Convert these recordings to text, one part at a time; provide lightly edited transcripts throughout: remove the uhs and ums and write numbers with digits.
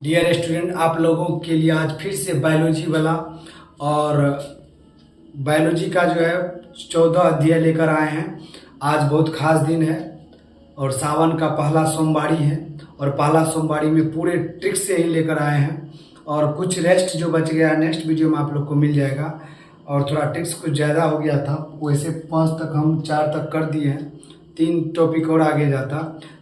Dear student, आप लोगों के लिए आज फिर से बायोलॉजी वाला और बायोलॉजी का जो है 14 अध्याय लेकर आए हैं। आज बहुत खास दिन है और सावन का पहला सोमवारी है और पहला सोमवारी में पूरे ट्रिक से ही लेकर आए हैं और कुछ रेस्ट जो बच गया नेक्स्ट वीडियो में आप लोग को मिल जाएगा। और थोड़ा ट्रिक्स कुछ ज़्यादा हो गया था, वैसे 5 तक हम 4 तक कर दिए हैं, 3 टॉपिक और आगे जाता।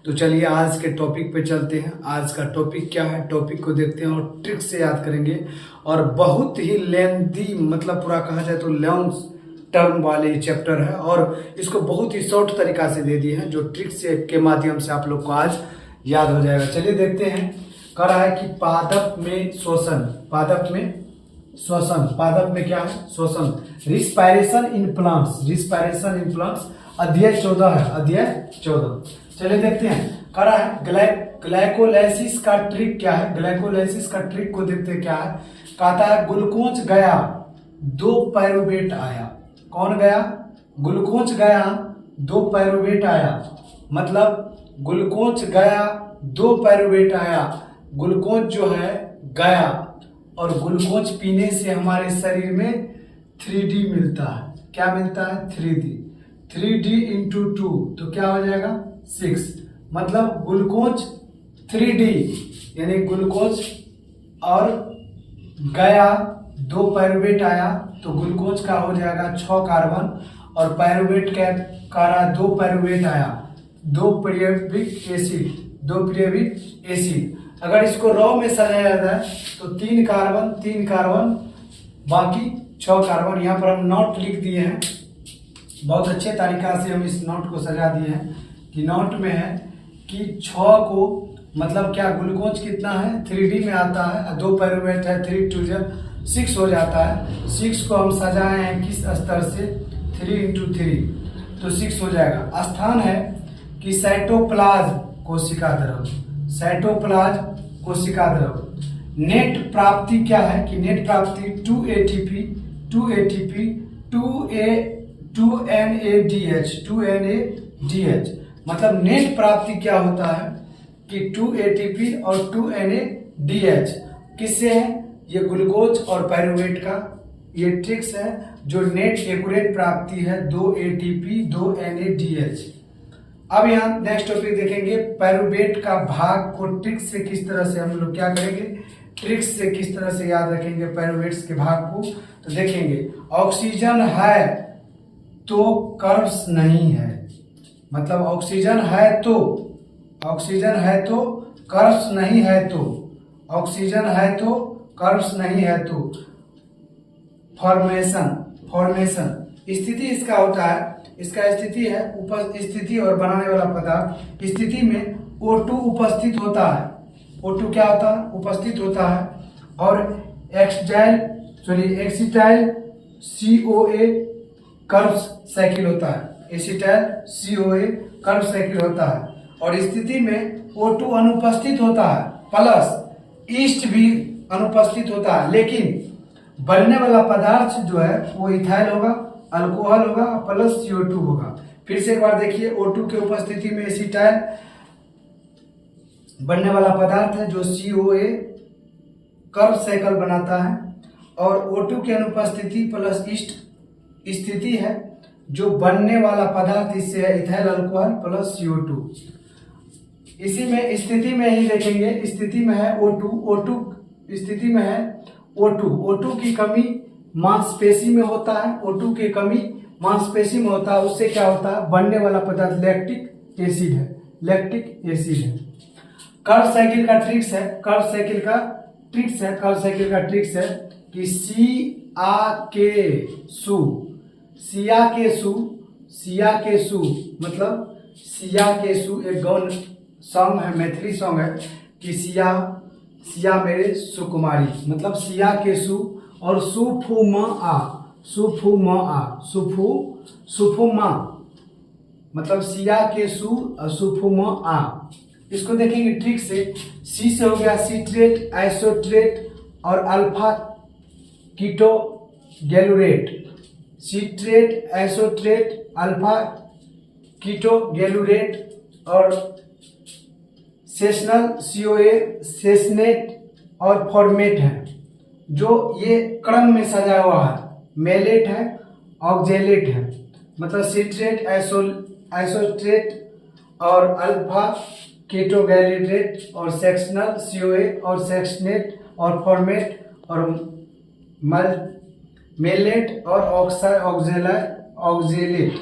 तो चलिए आज के टॉपिक पे चलते हैं। आज का टॉपिक क्या है, टॉपिक को देखते हैं और ट्रिक से याद करेंगे। और बहुत ही लेंथी, मतलब पूरा कहा जाए तो लॉन्ग टर्म वाले चैप्टर है और इसको बहुत ही शॉर्ट तरीका से दे दिए हैं जो ट्रिक से के माध्यम से आप लोग को आज याद हो जाएगा। चलिए देखते हैं। कह रहा है कि पादप में श्वसन, पादप में श्वसन, पादप में क्या है, श्वसन, respiration in plants, respiration in plants, अध्याय 14 है, अध्याय 14। चलिए देखते हैं। कह रहा है ग्लाइकोलाइसिस का ट्रिक क्या है, ग्लाइकोलाइसिस का ट्रिक को देखते हैं क्या है। कहता है ग्लूकोज गया 2 पायरुवेट आया। कौन गया? ग्लूकोज गया 2 पायरुवेट आया, मतलब ग्लूकोज गया 2 पायरुवेट आया। ग्लूकोज जो है गया और ग्लूकोज पीने से हमारे शरीर में 3D मिलता है। क्या मिलता है? 3D। 3D इंटू 2 तो क्या हो जाएगा? 6। मतलब ग्लूकोज 3D यानी ग्लूकोज और गया 2 पायरुवेट आया तो ग्लूकोज का हो जाएगा 6 कार्बन और पायरुवेट का 2 पायरुवेट आया, 2 पिरियोडिक एसिड, 2 पिरियोडिक एसिड। अगर इसको रॉ में सजाया जाए तो 3 कार्बन 3 कार्बन बाकी 6 कार्बन। यहाँ पर हम नोट लिख दिए हैं, बहुत अच्छे तरीका से हम इस नोट को सजा दिए हैं कि नोट में है कि 6 को मतलब क्या, ग्लूकोज कितना है 3D में आता है, 2 पायरुवेट है, 3 2 6 हो जाता है। 6 को हम सजाए हैं किस स्तर से, 3 इंटू 3 तो 6 हो जाएगा। स्थान है कि साइटोप्लाज्म कोशिका द्रव, साइटोप्लाज्म कोशिका द्रव। नेट प्राप्ति क्या है कि नेट प्राप्ति 2 ATP 2 ATP 2 NADH 2 NADH। मतलब नेट प्राप्ति क्या होता है कि 2 ATP और 2 NADH किससे है? ये ग्लूकोज और पायरुवेट का ये ट्रिक्स है जो नेट एक्यूरेट प्राप्ति है 2 ATP 2 NADH। अब यहाँ नेक्स्ट टॉपिक देखेंगे, पायरुवेट का भाग को ट्रिक्स से किस तरह से हम लोग क्या करेंगे, ट्रिक्स से किस तरह से याद रखेंगे पायरुवेट्स के भाग को। तो देखेंगे ऑक्सीजन है तो कर्ब्स नहीं है, मतलब ऑक्सीजन है तो, ऑक्सीजन है तो कर्ब्स नहीं है तो, ऑक्सीजन है तो कर्ब्स नहीं है तो। फॉर्मेशन, फॉर्मेशन स्थिति इसका होता है, इसका स्थिति है स्थिति और बनाने वाला पदार्थ। स्थिति में O2 उपस्थित होता है, O2 क्या होता है? उपस्थित होता है और एक्सिटाइल COA कर्ब्स साइकिल होता है, एसिटाइल COA कर्ब साइकिल होता है। और स्थिति में O2 अनुपस्थित होता है प्लस ईस्ट भी अनुपस्थित होता है, लेकिन बनने वाला पदार्थ जो है वो इथाइल होगा, अल्कोहल होगा प्लस CO2 होगा। फिर से एक बार देखिए, O2 के उपस्थिति में एसिटाइल बनने वाला पदार्थ है जो COA कर्ब साइकिल बनाता है और O2 की अनुपस्थिति प्लस ईस्ट स्थिति है जो बनने वाला पदार्थ इससे है इथाइल अल्कोहल प्लस CO2। इसी में स्थिति में ही देखेंगे, स्थिति में है O2 स्थिति में है O2 की कमी मांसपेशी में होता है, O2 की कमी मांसपेशी में होता है। उससे क्या होता है? बनने वाला पदार्थ लैक्टिक एसिड है, लैक्टिक एसिड है। कर्ब साइकिल का ट्रिक्स है, कर्ब साइकिल का ट्रिक्स है, कर्ब साइकिल का ट्रिक्स है कि सिया के सु मतलब सिया के सु एक गौन सॉन्ग है, मैथिली सॉन्ग है कि सिया मेरे सुकुमारी, मतलब सिया के सु और सुफु मा मतलब सिया के सु और सुफु मा। इसको देखेंगे ट्रिक से। सी से हो गया सीट्रेट, आइसोट्रेट और अल्फा कीटो गैलुरेट, सीट्रेट, आइसोट्रेट, अल्फा कीटो गैलुरेट और सेशनल COA, सेसनेट और फॉर्मेट है, जो ये क्रम में सजा हुआ है। मेलेट है, ऑक्जेलेट है, मतलब सिट्रेट, आइसोट्रेट और अल्फा कीटोगैलिट्रेट और सेक्शनल सीओए और सेक्शनेट और फॉर्मेट और मेलेट और ऑक्जेलेट।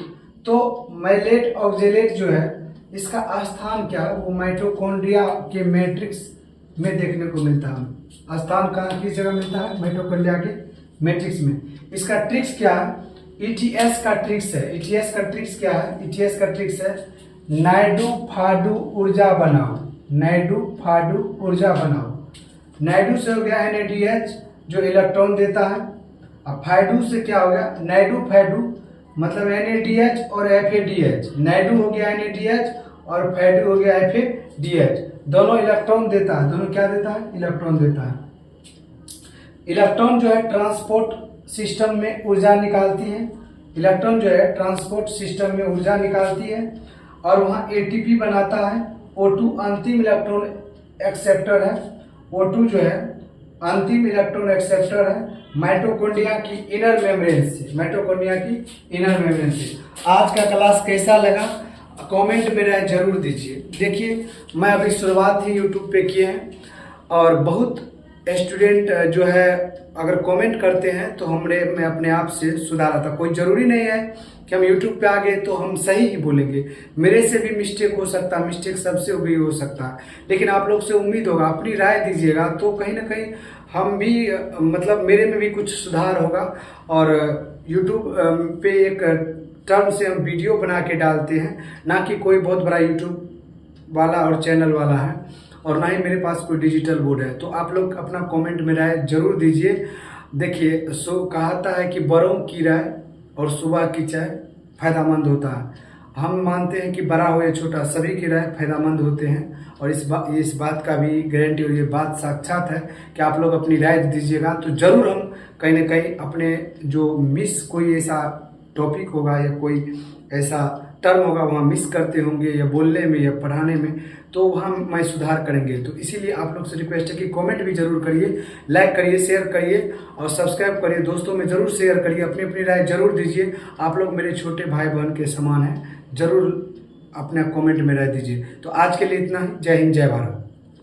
तो मेलेट ऑक्जेलेट जो है इसका स्थान क्या है, वो माइटोकॉन्ड्रिया के मैट्रिक्स में देखने को मिलता है। स्थान कहाँ किस जगह मिलता है, माइटोकॉन्ड्रिया के मैट्रिक्स में। इसका ट्रिक्स क्या है, ईटीएस का ट्रिक्स है। ईटीएस का ट्रिक्स क्या है, ईटीएस का ट्रिक्स है नाइडू फाडू ऊर्जा बनाओ, नाइडू फाडू ऊर्जा बनाओ। नाइडू से हो गया NADH जो इलेक्ट्रॉन देता है, अब फाइडू से क्या हो गया, नाइडू फाइडू मतलब NADH और FADH। नाइडू हो गया NADH और फाइडू हो गया FADH, दोनों इलेक्ट्रॉन देता है। दोनों क्या देता है, इलेक्ट्रॉन देता है। इलेक्ट्रॉन जो है ट्रांसपोर्ट सिस्टम में ऊर्जा निकालती है। इलेक्ट्रॉन जो है ट्रांसपोर्ट सिस्टम में ऊर्जा निकालती है और वहाँ ATP बनाता है। O2 अंतिम इलेक्ट्रॉन एक्सेप्टर है। O2 जो है अंतिम इलेक्ट्रॉन एक्सेप्टर है माइटोकॉन्ड्रिया की इनर मेम्ब्रेन से, माइटोकॉन्ड्रिया की इनर मेम्ब्रेन से। आज का क्लास कैसा लगा कमेंट में राय जरूर दीजिए। देखिए मैं अभी शुरुआत ही यूट्यूब पे किए हैं और बहुत स्टूडेंट जो है अगर कमेंट करते हैं तो मैं अपने आप से सुधारा था। कोई ज़रूरी नहीं है कि हम यूट्यूब पे आ गए तो हम सही ही बोलेंगे, मेरे से भी मिस्टेक हो सकता है, मिस्टेक सबसे भी हो सकता है, लेकिन आप लोग से उम्मीद होगा अपनी राय दीजिएगा तो कहीं ना कहीं हम भी मतलब मेरे में भी कुछ सुधार होगा। और यूट्यूब पे एक टर्म से हम वीडियो बना के डालते हैं, ना कि कोई बहुत बड़ा यूट्यूब वाला और चैनल वाला है, और ना ही मेरे पास कोई डिजिटल बोर्ड है। तो आप लोग अपना कमेंट में राय जरूर दीजिए। देखिए कहता है कि बड़ों की राय और सुबह की चाय फायदामंद होता है। हम मानते हैं कि बड़ा हो या छोटा सभी की राय फायदामंद होते हैं, और इस बात का भी गारंटी और ये बात साक्षात है कि आप लोग अपनी राय दीजिएगा तो जरूर हम कहीं ना कहीं अपने जो कोई ऐसा टॉपिक होगा या कोई ऐसा टर्म होगा वहाँ मिस करते होंगे या बोलने में या पढ़ाने में, तो वहाँ मैं सुधार करेंगे। तो इसीलिए आप लोग से रिक्वेस्ट है कि कमेंट भी जरूर करिए, लाइक करिए, शेयर करिए और सब्सक्राइब करिए, दोस्तों में जरूर शेयर करिए, अपनी अपनी राय जरूर दीजिए। आप लोग मेरे छोटे भाई बहन के समान हैं, जरूर अपना कमेंट में राय दीजिए। तो आज के लिए इतना ही। जय हिंद, जय भारत।